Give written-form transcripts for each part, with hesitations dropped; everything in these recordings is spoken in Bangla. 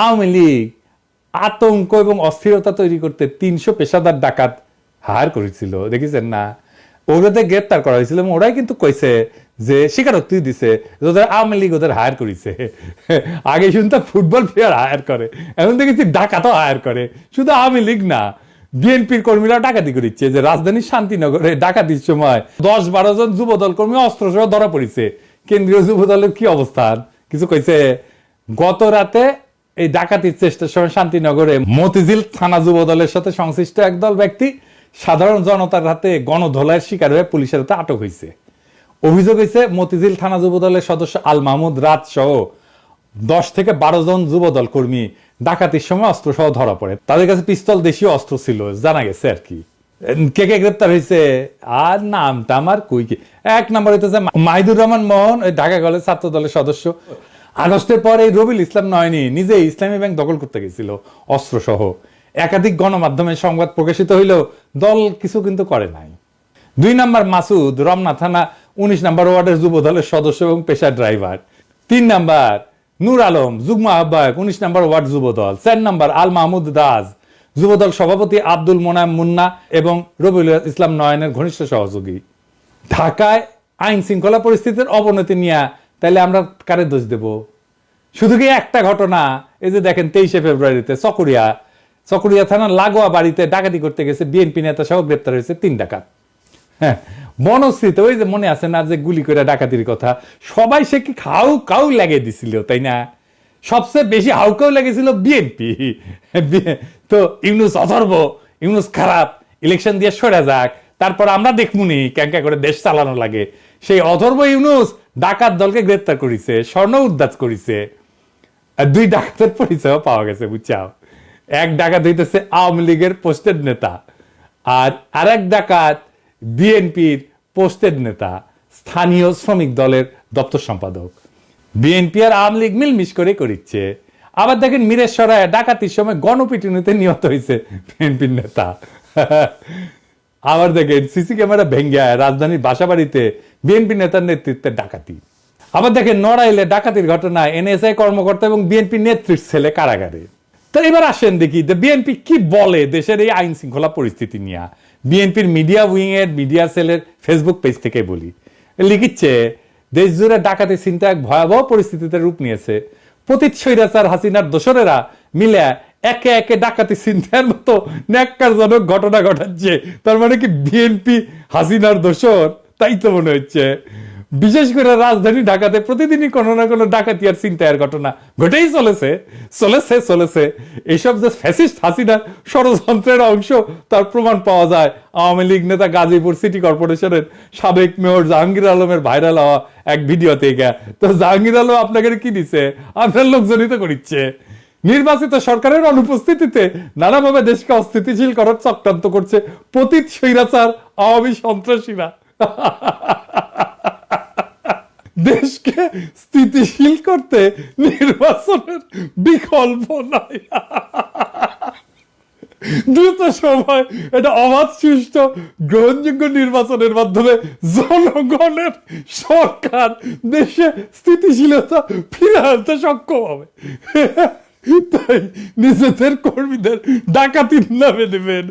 আওয়ামী লীগ আতঙ্ক এবং অস্থিরতা তৈরি করতে 300 পেশাদার ডাকাত হায়ার করেছিল, দেখেছেন না? ওদের গ্রেপ্তার করা হয়েছিল এবং ওরাই কিন্তু কইছে যে স্বীকারোক্তি দিছে ওদের আওয়ামী লীগ ওদের হায়ার করেছে। আগে শুনতাম ফুটবল প্লেয়ার হায়ার করে, এখন দেখেছি ডাকাতও হায়ার করে। শুধু আওয়ামী লীগ না, বিএনপির কর্মীরা ডাকাতি করেছে। যে রাজধানীর শান্তিনগরে ডাকাতির সময় 10-12 জন যুবদল কর্মী অস্ত্র সহ ধরা পড়েছে। কেন্দ্রীয় যুবদলের কি অবস্থান কিছু কইছে? গত রাতে এই ডাকাতির চেষ্টার সময় শান্তিনগরে মতিঝিল থানা যুবদলের সাথে সংশ্লিষ্ট একদল ব্যক্তি সাধারণ জনতার হাতে গণধোলাইয়ের শিকার হয়ে পুলিশের হাতে আটক হয়েছে। অভিযোগ হয়েছে মতিঝিল থানা যুবদলের সদস্য আল মাহমুদ রাত সহ 10 থেকে 12 জন যুবদল কর্মী ডাকাতির সময় অস্ত্র সহ ধরা পড়ে। তাদের কাছে পিস্তল দেশীয় অস্ত্র ছিল জানা গেছে আর কি। কে কে গ্রেপ্তার হয়েছে আর নামটা আমার কই কি। 1 নম্বর হইতেছে মাহিদুর রহমান মোহন, ওই ঢাকা কলেজ ছাত্র দলের সদস্য। আগস্টের পরে রবিউল ইসলাম নয়নি নিজে ইসলামী ব্যাংক দখল করতে গেছিল অস্ত্র সহ। একাধিক গণমাধ্যমে সংবাদ প্রকাশিত হইলেও দল কিছু কিন্তু করে নাই। 2 নম্বর মাসুদ, রমনা থানা 19 নম্বর ওয়ার্ডের যুব দলের সদস্য এবং পেশার ড্রাইভার। 3 নম্বর নূর আলম, যুগ্ম আহ্বায়ক 19 নম্বর ওয়ার্ড যুব দল। 4 নম্বর আল মাহমুদ রাজ, যুবদল সভাপতি আব্দুল মোনায়েম মুন্না এবং রবিউল ইসলাম নয়নের ঘনিষ্ঠ সহযোগী। ঢাকায় আইন শৃঙ্খলা পরিস্থিতির অবনতি নিয়ে তাইলে আমরা কারে দোষ দেব? শুধু কি একটা ঘটনা? এই যে দেখেন 23শে ফেব্রুয়ারিতে চকরিয়া থানার লাগোয়া বাড়িতে ডাকাতি করতে গেছে বিএনপি নেতা সহ গ্রেপ্তার হয়েছে 3 ডাকাত। হ্যাঁ, বনশ্রীতে ওই যে মনে আছে না যে গুলি করে ডাকাতির কথা, সবাই সে কি কাউ লাগিয়ে দিছিল, তাই না? সবচেয়ে বেশি হাউকাউ লেগেছিল বিএনপি। তো ইউনূস খারাপ, ইলেকশন দিয়ে সরে যাক, তারপর আমরা দেখমুনি ক্যাঙ্কা করে দেশ চালানো লাগে। সেই অথর্ব ইউনূস ডাকাত দলকে গ্রেপ্তার করেছে, স্বর্ণ উদ্ধার করেছে। আর 2 ডাকাতের পরিচয় পাওয়া গেছে, বুঝছাও। এক ডাকাত হইতেছে আওয়ামী লীগের পোস্টেড নেতা, আর আরেক ডাকাত বিএনপির পোস্টেড নেতা, স্থানীয় শ্রমিক দলের দপ্তর সম্পাদক। বিএনপি আর আওয়ামী লীগ মিলমিশ করে করিচ্ছে। আবার দেখেন মিরেশ্বরায় ডাকাতির সময় গণপিটুনিতে নিহত হয়েছে বিএনপির নেতা। আবার দেখেন সিসি ক্যামেরা ভেঙ্গে রাজধানীর বাসাবাড়িতে বিএনপি নেতার নেতৃত্বে ডাকাতি। আবার দেখেন নড়াইলে ডাকাতির ঘটনায় এনএসআই কর্মকর্তা এবং বিএনপি নেত্রীর ছেলে কারাগারে। তো এবার আসেন দেখি বিএনপি কি বলে দেশের এই আইন শৃঙ্খলা পরিস্থিতি নিয়ে। বিএনপির মিডিয়া উইং এর মিডিয়া সেলের ফেসবুক পেজ থেকে বলি, লিখিচ্ছে দেশ জুড়ে ডাকাতি চিন্তা এক ভয়াবহ পরিস্থিতিতে রূপ নিয়েছে। পতিত স্বৈরাচার হাসিনার দোসরেরা মিলে একে একে ডাকাতি চিন্তার মতো ন্যাক্কারজনক ঘটনা ঘটাচ্ছে। তার মানে কি বিএনপি হাসিনার দোসর? তাই তো মনে হচ্ছে। বিশেষ করে রাজধানী ঢাকাতে প্রতিদিনই কোনো না কোনো ডাকাতি আর চিন্তায়ের ঘটনা ঘটেই চলেছে। এইসব যে ফ্যাসিস্ট হাসিনার ষড়যন্ত্রের অংশ তার প্রমাণ পাওয়া যায় আওয়ামী লীগ নেতা গাজীপুর সিটি কর্পোরেশনের সাবেক মেয়র জাহাঙ্গীর আলমের ভাইরাল হওয়া এক ভিডিও থেকে। তো জাহাঙ্গীর আলম আপনাকে কি দিচ্ছে? আপনার লোকজনই তো করিচ্ছে। নির্বাচিত সরকারের অনুপস্থিতিতে নানাভাবে দেশকে অস্থিতিশীল করার চক্রান্ত করছে পতিত স্বৈরাচার আওয়ামী সন্ত্রাসীরা। দেশকে স্থিতিশীল করতে নির্বাচনের বিকল্প নাই। দ্রুত সময় এটা অবাধ, সুষ্ঠু, গ্রহণযোগ্য নির্বাচনের মাধ্যমে জনগণের সরকার দেশে স্থিতিশীলতা ফিরে আনতে সক্ষম হবে। তাই নিজেদের কর্মীদের ডাকাতির নামে দেবেন।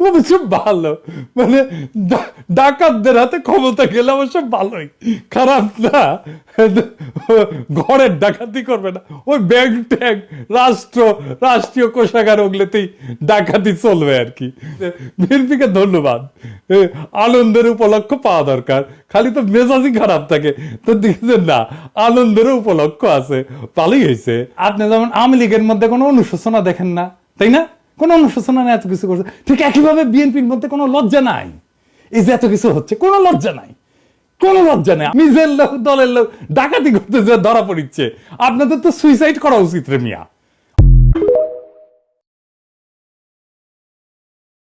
অবশ্য ভালো, মানে ডাকাতদের হাতে ক্ষমতা গেলে অবশ্য ভালোই, খারাপ না। ঘরের ডাকাতি করবে না, ওই ব্যাংক ট্যাঙ্ক রাষ্ট্রীয় কোষাগার ওগুলোতেই ডাকাতি চলবে আর কি। বিএনপিকে ধন্যবাদ। আনন্দের উপলক্ষ পাওয়া দরকার, খালি তো মেজাজই খারাপ থাকে। তো দেখছেন না, আনন্দের উপলক্ষ আছে, ভালোই হয়েছে। আপনি যেমন আওয়ামী লীগের মধ্যে কোনো অনুশোচনা দেখেন না, তাই না? কোনো অনুশোচনা নেই, এত কিছু করছে। ঠিক একইভাবে বিএনপির মধ্যে কোনো লজ্জা নাই। এই যে এত কিছু হচ্ছে, কোনো লজ্জা নাই। নিজের লোক, দলের লোক ডাকাতি করতে যে ধরা পড়িচ্ছে। আপনাদের তো সুইসাইড করা উচিত রে মিয়া।